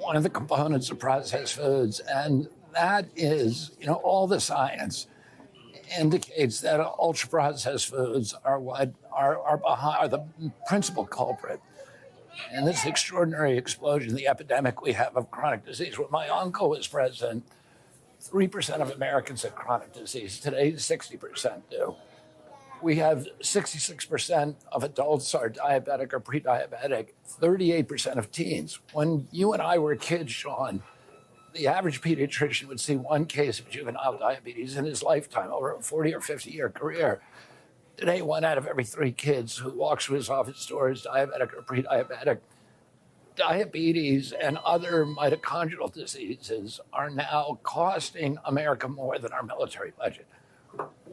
one of the components of processed foods. And that is, all the science indicates that ultra-processed foods are what are the principal culprit in this extraordinary explosion, the epidemic we have of chronic disease. When my uncle was president, 3% of Americans had chronic disease. Today, 60% do. We have 66% of adults are diabetic or pre-diabetic, 38% of teens. When you and I were kids, Sean, the average pediatrician would see one case of juvenile diabetes in his lifetime over a 40 or 50-year career. Today, 1 out of every 3 kids who walks through his office door is diabetic or pre-diabetic. Diabetes and other mitochondrial diseases are now costing America more than our military budget.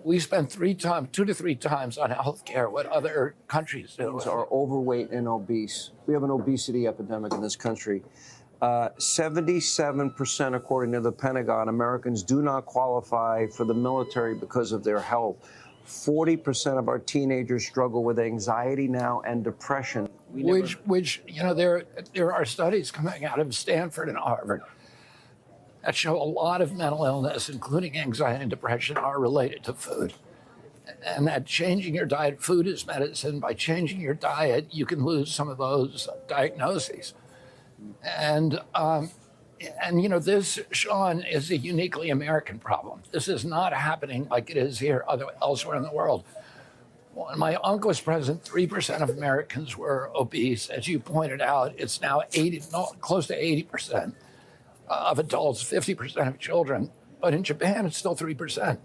We spend 2 to 3 times on healthcare what other countries do. Are overweight and obese. We have an obesity epidemic in this country. 77%, according to the Pentagon, Americans do not qualify for the military because of their health. 40% of our teenagers struggle with anxiety now and depression. There are studies coming out of Stanford and Harvard that show a lot of mental illness, including anxiety and depression, are related to food. And that changing your diet, food is medicine. By changing your diet, you can lose some of those diagnoses. And this, Sean, is a uniquely American problem. This is not happening like it is here elsewhere in the world. When my uncle was president, 3% of Americans were obese. As you pointed out, it's now close to 80% of adults, 50% of children. But in Japan, it's still 3%.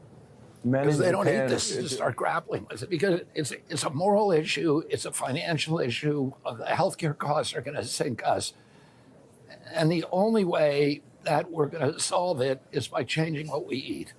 Because they don't eat this to start grappling with it. Because it's a moral issue, it's a financial issue. The healthcare costs are going to sink us. And the only way that we're going to solve it is by changing what we eat.